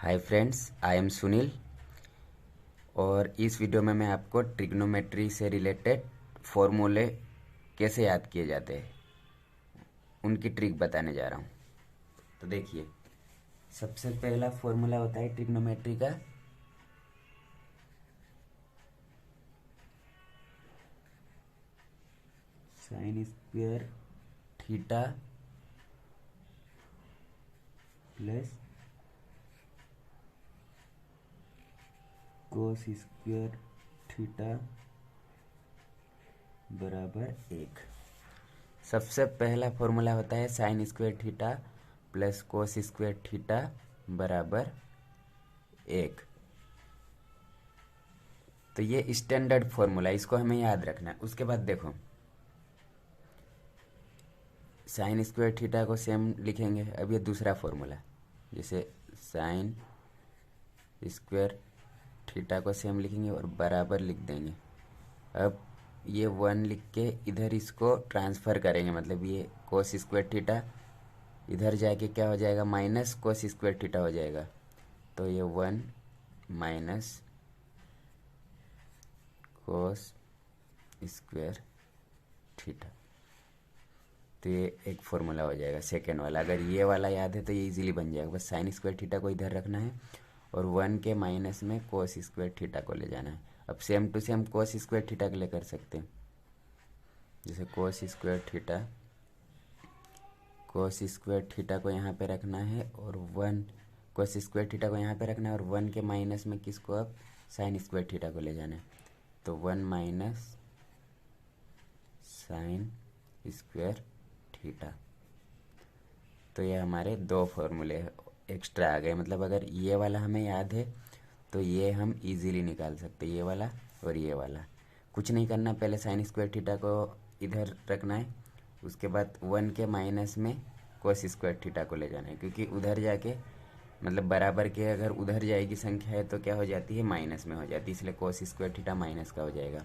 Hi friends, I am Sunil और इस video में मैं आपको ट्रिग्नोमेट्री से रिलेटेड फॉर्मूले कैसे याद किए जाते हैं उनकी ट्रिक बताने जा रहा हूँ। तो देखिए, सबसे पहला फॉर्मूला होता है ट्रिग्नोमेट्री का sine square theta plus cos square theta बराबर 1। सबसे पहला फॉर्मूला होता है sine square theta plus cos square theta बराबर 1। तो ये स्टैंडर्ड फॉर्मूला, इसको हमें याद रखना है। उसके बाद देखो, साइन स्क्वायर थीटा को सेम लिखेंगे। अब ये दूसरा फॉर्मूला, जैसे साइन स्क्वायर थीटा को सेम लिखेंगे और बराबर लिख देंगे। अब ये 1 लिख के इधर इसको ट्रांसफ़र करेंगे, मतलब ये कोस स्क्वायर थीटा इधर जाके क्या हो जाएगा, माइनस कोस स्क्वायर थीटा हो जाएगा। तो ये 1 माइनस कोस स्क्वायर थीटा। तो ये एक फॉर्मूला हो जाएगा सेकेंड वाला। अगर ये वाला याद है तो ये इजीली बन जाएगा। बस साइन स्क्वायर थीटा को इधर रखना है और 1 के माइनस में कोस स्क्वायर थीटा को ले जाना है। अब same to same cos square theta के लिए कर सकते हैं। जैसे कोस स्क्वायर थीटा को यहाँ पे रखना है और 1 कोस स्क्वायर थीटा को यहाँ पे रखना है और 1 के माइनस में किसको, अब साइन स्क्वायर थीटा को ले जाना है। तो 1 माइनस साइन स्क्वायर थीटा। तो ये हमारे दो फॉर्मूले एक्स्ट्रा आ गए। मतलब अगर ये वाला हमें याद है तो ये हम इजीली निकाल सकते हैं, ये वाला और ये वाला। कुछ नहीं करना, पहले साइन स्क्वायर थीटा को इधर रखना है, उसके बाद 1 के माइनस में कोस स्क्वायर थीटा को ले जाना है। क्योंकि उधर जाके, मतलब बराबर के अगर उधर जाएगी संख्या है तो क्या हो जाती है, माइनस में हो जाती है, इसलिए कोस स्क्वायर थीटा माइनस का हो जाएगा।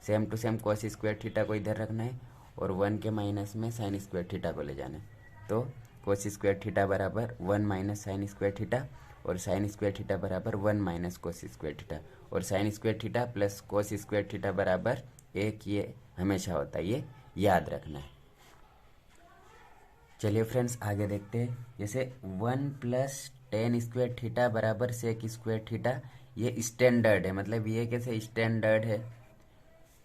Same to same cos square theta को इधर रखना है और 1 के माइनस में साइन स्क्वायर थीटा को ले जाना है। तो कोस स्क्वायर थीटा बराबर 1 माइनस साइन स्क्वायर थीटा और साइन स्क्वायर थीटा बराबर 1 माइनस कोस स्क्वायर थीटा और sine square theta plus cos square theta बराबर 1। ये हमेशा होता है, ये याद रखना है। चलिए फ्रेंड्स, आगे देखते हैं। जैसे 1 प्लस टेन स्क्वायर थीटा बराबर सेक स्क्वायर थीटा, ये स्टैंडर्ड है। मतलब ये कैसे स्टैंडर्ड है,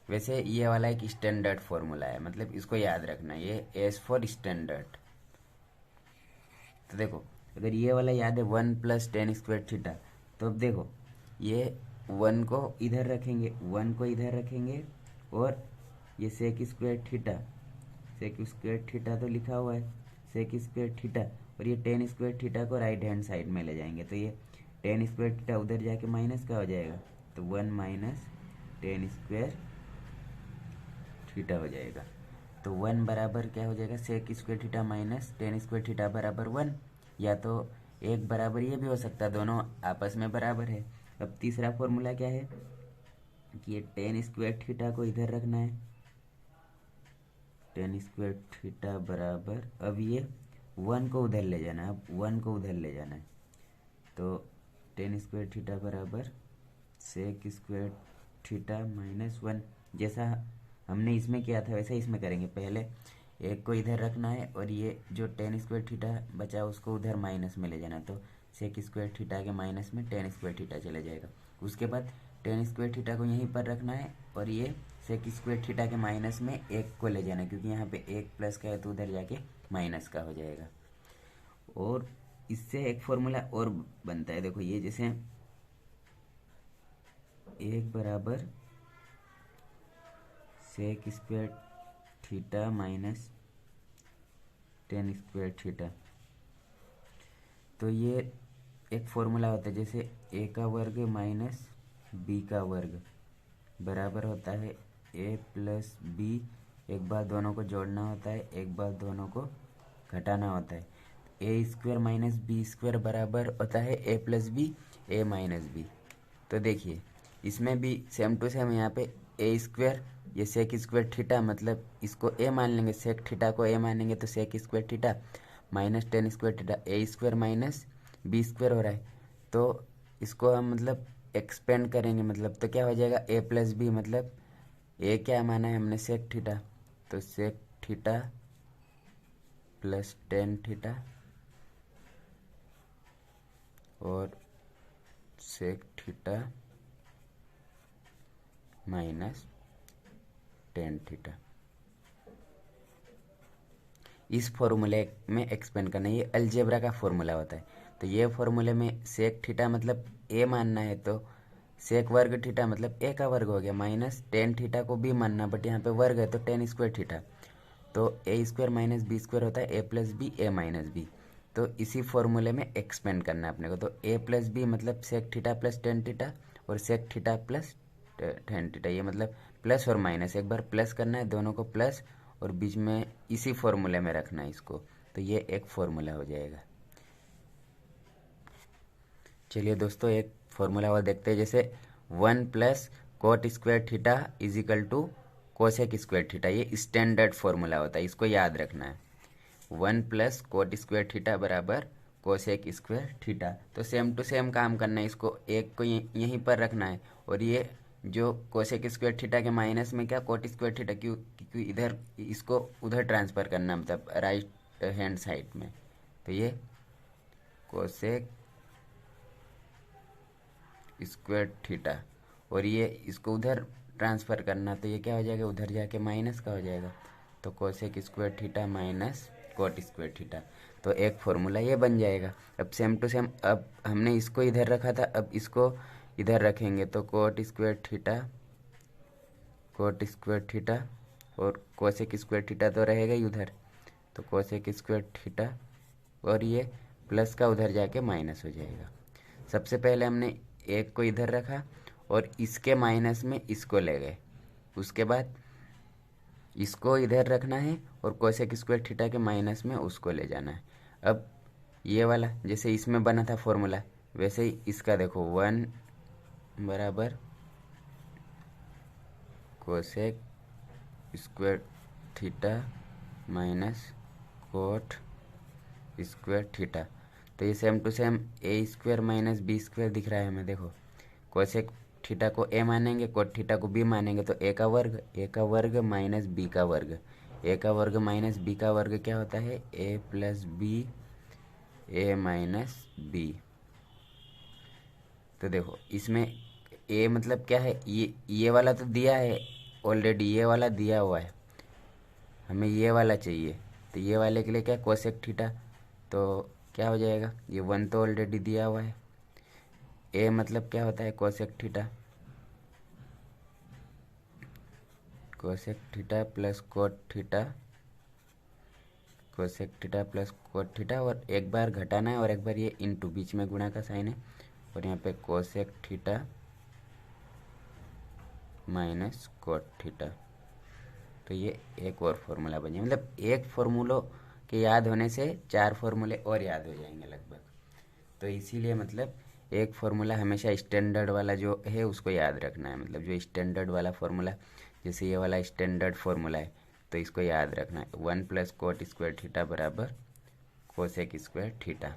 वैसे ये वाला एक स्टैंडर्ड फॉर्मूला है। मतलब इसको याद रखना, ये एस फॉर स्टैंडर्ड। तो देखो, अगर ये वाला याद है 1 प्लस टेन स्क्वायर थीटा, तो अब देखो ये 1 को इधर रखेंगे, 1 को इधर रखेंगे और ये सेक स्क्वायर थीटा तो लिखा हुआ है सेक स्क्वायर थीटा, और ये टेन स्क्वायर थीटा को राइट हैंड साइड में ले जाएंगे। तो ये टेन स्क्वायर थीटा उधर जाके माइनस का हो जाएगा, तो 1 माइनस टेन स्क्वायर थीटा हो जाएगा। तो 1 बराबर क्या हो जाएगा, sec square theta minus tan square theta बराबर 1। या तो एक बराबर ये भी हो सकता है, दोनों आपस में बराबर है। अब तीसरा फॉर्मूला क्या है कि ये टेन स्क्वायर थीटा को इधर रखना है, टेन स्क्वायर थीटा बराबर, अब ये 1 को उधर ले जाना है, अब 1 को उधर ले जाना है। तो टेन स्क्वायर थीटा बराबर सेक स्क्वायर थीटा माइनस 1। जैसा हमने इसमें किया था वैसे इसमें करेंगे। पहले 1 को इधर रखना है और ये जो टेन स्क्वायर थीटा बचा उसको उधर माइनस में ले जाना। तो सेक स्क्वायर थीटा के माइनस में टेन स्क्वायर थीटा चला जाएगा। उसके बाद टेन स्क्वायर थीटा को यहीं पर रखना है और ये सेक स्क्वायर थीटा के माइनस में 1 को ले जाना है, क्योंकि यहाँ पे 1 प्लस का है तो उधर जाके माइनस का हो जाएगा। और इससे एक फॉर्मूला और बनता है, देखो ये जैसे 1 बराबर sec square theta minus tan square theta. तो ये एक फॉर्मूला होता है, जैसे a का वर्ग माइनस b का वर्ग बराबर होता है a प्लस b। एक बार दोनों को जोड़ना होता है, एक बार दोनों को घटाना होता है। a square minus b square बराबर होता है a plus b, a minus b. तो देखिए इसमें भी सेम टू सेम, यहाँ पे a स्क्वायर, ये सेक स्क्वायर थीटा, मतलब इसको a मान लेंगे, सेक थीटा को a मानेंगे तो sec square theta minus tan square theta, a square minus b square हो रहा है। तो इसको हम मतलब एक्सपेंड करेंगे, मतलब तो क्या हो जाएगा a प्लस बी, मतलब a क्या माना है हमने सेक थीटा, तो sec theta plus tan theta और sec theta minus tan theta. इस फॉर्मूले में एक्सपेंड करना, ये अलजेब्रा का फॉर्मूला होता है। तो ये फॉर्मूले में सेक थीटा मतलब ए मानना है, तो सेक वर्ग थीटा मतलब ए का वर्ग हो गया, माइनस टेन थीटा को भी मानना, बट यहाँ पे वर्ग है तो टेन स्क्वायर थीटा, तो ए स्क्वायर माइनस बी स्क्वायर होता है ए प्लस बी ए माइनस बी। तो इसी फॉर्मूले में एक्सपेंड करना है अपने को। तो ए प्लस बी मतलब sec theta plus tan theta और sec theta plus tan theta, ये मतलब प्लस और माइनस, एक बार प्लस करना है, दोनों को प्लस और बीच में इसी फॉर्मूले में रखना है इसको, तो ये एक फॉर्मूला हो जाएगा। चलिए दोस्तों एक फॉर्मूला और देखते हैं, जैसे one plus cot square theta is equal to cosec square theta, ये स्टैंडर्ड फॉर्मूला होता है, इसको याद रखना है। One plus cot square theta बराबर कोसेक स्क्वायर थीटा, तो सेम टू सेम काम करना है, इसको एक को यहीं पर रखना है, और ये जो कोसेक स्क्वायर थीटा के माइनस में क्या कोट स्क्वायर थीटा, क्यों इधर इसको उधर ट्रांसफ़र करना, मतलब राइट हैंड साइड में, तो ये कोसेक स्क्वायर थीटा और ये इसको उधर ट्रांसफ़र करना, तो ये क्या हो जाएगा, उधर जाके माइनस का हो जाएगा, तो cosec square theta minus cot square theta, तो एक फॉर्मूला ये बन जाएगा। अब सेम टू सेम, अब हमने इसको इधर रखा था, अब इसको इधर रखेंगे, तो कोट स्क्वायर थीटा और कोसेक स्क्वायर थीटा तो रहेगा ही उधर, तो कोसेक स्क्वायर थीटा और ये प्लस का उधर जाके माइनस हो जाएगा। सबसे पहले हमने एक को इधर रखा और इसके माइनस में इसको ले गए, उसके बाद इसको इधर रखना है और कोसेक स्क्वायर थीटा के माइनस में उसको ले जाना है। अब ये वाला जैसे इसमें बना था फॉर्मूला, वैसे ही इसका देखो, वन बराबर cosec square theta minus cot square theta, तो ये same to same a square minus b square दिख रहा है हमें, देखो कोसेक थीटा को ए मानेंगे, कोट थीटा को बी मानेंगे, तो ए का वर्ग माइनस बी का वर्ग, ए का वर्ग माइनस बी का वर्ग क्या होता है, ए प्लस बी ए माइनस बी। तो देखो इसमें ए मतलब क्या है, ये वाला तो दिया है ऑलरेडी, ये वाला दिया हुआ है, हमें ये वाला चाहिए, तो ये वाले के लिए क्या कोसेक थीटा, तो क्या हो जाएगा, ये वन तो ऑलरेडी दिया हुआ है, ए मतलब क्या होता है cosec theta, cosec theta plus cot theta, cosec theta plus cot theta, और एक बार घटाना है और एक बार ये इनटू, बीच में गुणा का साइन है, और यहाँ पे cosec theta minus cot theta, तो ये एक और फॉर्मूला बन जाए, मतलब एक फॉर्मूलों के याद होने से चार फॉर्मूले और याद हो जाएंगे लगभग। तो इसीलिए मतलब एक फार्मूला हमेशा स्टैंडर्ड वाला जो है उसको याद रखना है, मतलब जो स्टैंडर्ड वाला फार्मूला, जैसे ये वाला स्टैंडर्ड फार्मूला है तो इसको याद रखना है, one plus cot square theta बराबर कोसेक स्क्वायर थीटा,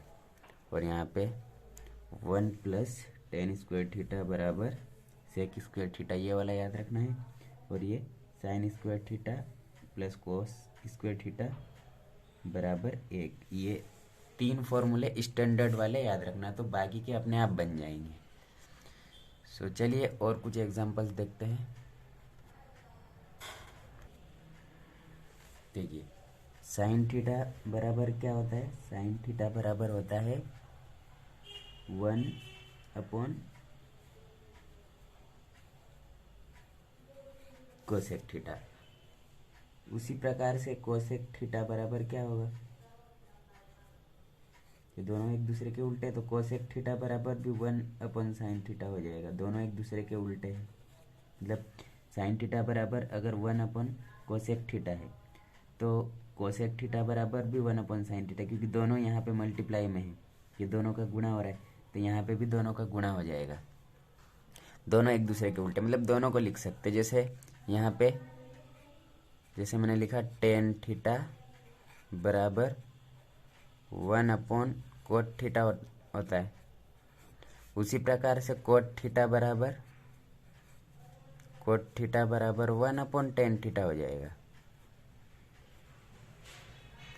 और यहाँ पे one plus ten square theta बराबर सेक स्क्वायर थीटा, ये वाला याद रखना है, और ये sine square theta plus cos square theta बराबर एक, ये तीन फॉर्मूले स्टैंडर्ड वाले याद रखना, तो बाकी के अपने आप बन जाएंगे। सो चलिए और कुछ एग्जांपल्स देखते हैं। देखिए साइन थीटा बराबर क्या होता है, साइन थीटा बराबर होता है वन अपॉन कोसेक थीटा। उसी प्रकार से कोसेक थीटा बराबर क्या होगा, ये दोनों एक दूसरे के उल्टे, तो कोसेक थीटा बराबर भी वन अपॉन साइन थीटा हो जाएगा, दोनों एक दूसरे के उल्टे हैं, मतलब साइन थीटा बराबर अगर वन अपॉन कोसेक थीटा है तो कोसेक थीटा बराबर भी वन अपॉन साइन थीटा, क्योंकि दोनों यहाँ पे मल्टीप्लाई में है, ये दोनों का गुणा हो रहा है, तो यहाँ पे भी दोनों का गुणा हो जाएगा, दोनों एक दूसरे के उल्टे, मतलब दोनों को लिख सकते, जैसे यहाँ पे जैसे मैंने लिखा टेन थीटा बराबर वन अपॉन कोट थीटा होता है, उसी प्रकार से कोट थीटा बराबर 1/tan थीटा हो जाएगा।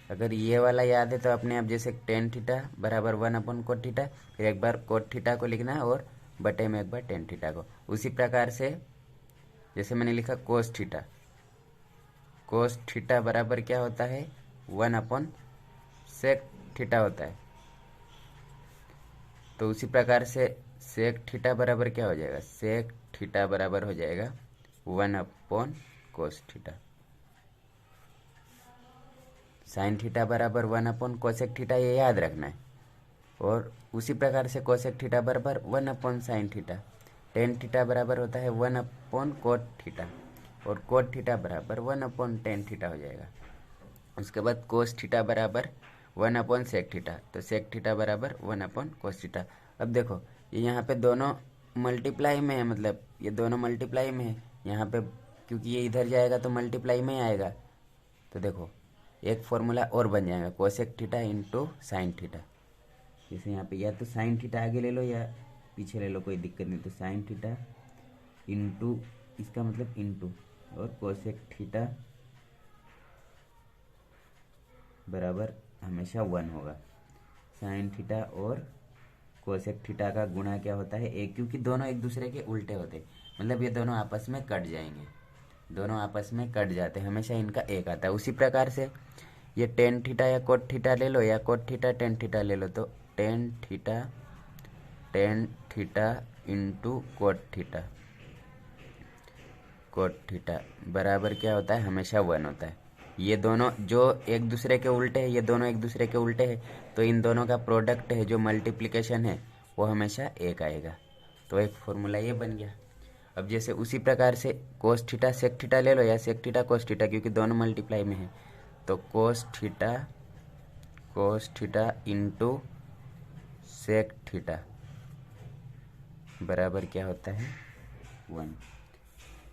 अगर ये वाला याद है तो अपने आप जैसे tan थीटा बराबर 1/cot थीटा, फिर एक बार cot थीटा को लिखना है और बटे में एक बार tan थीटा को। उसी प्रकार से जैसे मैंने लिखा cos थीटा बराबर क्या होता है 1/sec थीटा होता है। तो उसी प्रकार से sec थीटा बराबर क्या हो जाएगा, sec थीटा बराबर हो जाएगा 1/cos थीटा। sin थीटा बराबर 1/cosec थीटा, ये याद रखना है। और उसी प्रकार से cosec थीटा बराबर 1/sin थीटा। tan थीटा बराबर होता है 1/cot थीटा और cot थीटा बराबर 1/tan थीटा हो जाएगा। उसके बाद cos थीटा बराबर 1/sec थीटा, तो sec थीटा बराबर 1/cos थीटा। अब देखो ये यहाँ पे दोनों मल्टीप्लाई में है, मतलब ये दोनों मल्टीप्लाई में है यहाँ पे, क्योंकि ये इधर जाएगा तो मल्टीप्लाई में ही आएगा। तो देखो एक फॉर्मूला और बन जाएगा cosec theta into sine theta. जैसे यहाँ पे या तो साइन थीटा आगे ले लो या पीछे ले लो, कोई दिक्कत नहीं। तो साइन थीटा इंटू, इसका मतलब इंटू, और कोसेक थीटा बराबर हमेशा 1 होगा। साइन थीटा और कोसेक थीटा का गुणा क्या होता है एक, क्योंकि दोनों एक दूसरे के उल्टे होते, मतलब ये दोनों आपस में कट जाएंगे, दोनों आपस में कट जाते हैं, हमेशा इनका एक आता है। उसी प्रकार से ये टेन थीटा या कोट थीटा ले लो या कोट थीटा टेन थीटा ले लो, तो tan theta into cot theta बराबर क्या होता है, हमेशा 1 होता है। ये दोनों जो एक दूसरे के उल्टे हैं, ये दोनों एक दूसरे के उल्टे हैं, तो इन दोनों का प्रोडक्ट है जो मल्टीप्लिकेशन है वो हमेशा 1 आएगा। तो एक फॉर्मूला ये बन गया। अब जैसे उसी प्रकार से कोस थीटा सेक थीटा ले लो या सेक थीटा कोस थीटा, क्योंकि दोनों मल्टीप्लाई में है, तो cos theta into sec theta बराबर क्या होता है 1।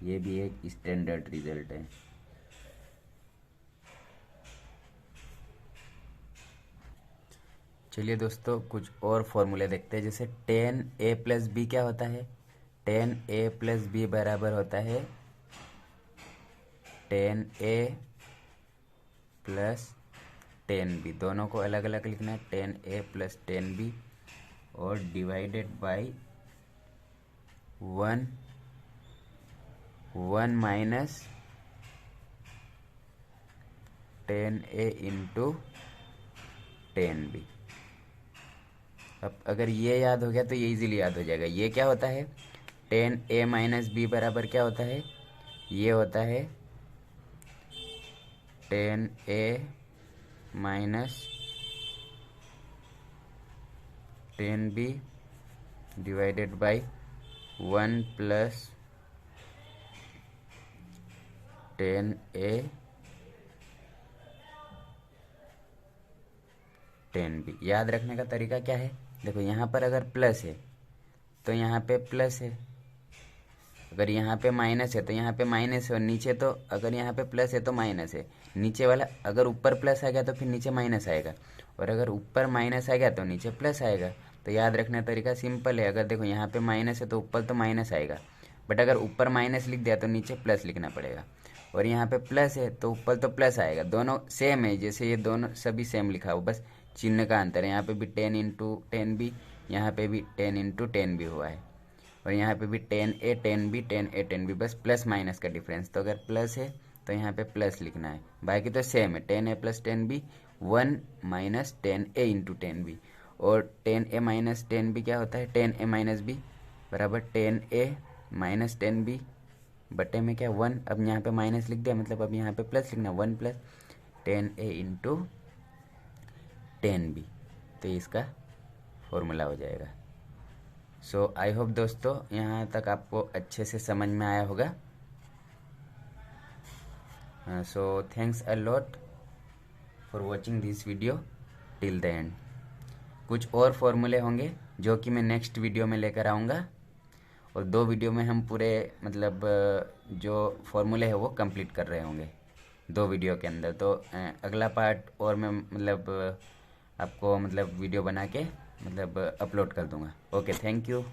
ये भी एक स्टैंडर्ड रिजल्ट है। चलिए दोस्तों कुछ और फॉर्मूले देखते हैं। जैसे tan a प्लस बी क्या होता है, tan a प्लस बी बराबर होता है tan a plus tan b, दोनों को अलग अलग लिखना है, tan a plus tan b और divided by 1 minus tan a into tan b। अब अगर ये याद हो गया तो ये इजीली याद हो जाएगा। ये क्या होता है, tan a माइनस बी बराबर क्या होता है, ये होता है tan a minus tan b divided by 1 plus tan a tan b। याद रखने का तरीका क्या है, देखो यहाँ पर अगर प्लस है तो यहाँ पे प्लस है, अगर यहाँ पे माइनस है तो यहाँ पे माइनस है, और नीचे तो अगर यहाँ पे प्लस है तो माइनस है। नीचे वाला अगर ऊपर प्लस आ गया तो फिर नीचे माइनस आएगा, और अगर ऊपर माइनस आ गया तो नीचे प्लस आएगा। तो याद रखने का तरीका सिंपल है। अगर देखो यहाँ पे माइनस है तो ऊपर तो माइनस आएगा, बट अगर ऊपर माइनस लिख दिया तो नीचे प्लस लिखना पड़ेगा, और यहाँ पे प्लस है तो ऊपर तो प्लस आएगा। दोनों सेम है, जैसे ये दोनों सभी सेम लिखा हो, बस चिन्ह का अंतर है। यहाँ पे भी 10 इंटू 10b, यहाँ पे भी 10 इंटू 10b हुआ है, और यहाँ पे भी 10a 10b 10a 10b, बस प्लस माइनस का डिफरेंस। तो अगर प्लस है तो यहाँ पे प्लस लिखना है, बाकी तो सेम है। 10a plus 10b 1 minus 10a into 10b, और 10a माइनस 10b क्या होता है, 10a माइनस b बराबर 10a माइनस 10b बटे में क्या 1। अब यहाँ पे माइनस लिख दिया, मतलब अब यहाँ पे प्लस लिखना, 1 प्लस 10a इंटू 10b, तो इसका फॉर्मूला हो जाएगा। सो आई होप दोस्तों यहाँ तक आपको अच्छे से समझ में आया होगा। So thanks a lot for watching this video till the end. कुछ और फॉर्मूले होंगे जो कि मैं नेक्स्ट वीडियो में लेकर आऊँगा, और 2 वीडियो में हम पूरे मतलब जो फॉर्मूले है वो कंप्लीट कर रहे होंगे 2 वीडियो के अंदर। तो अगला पार्ट और मैं मतलब आपको मतलब वीडियो बना के मतलब अपलोड कर दूंगा। Okay, thank you.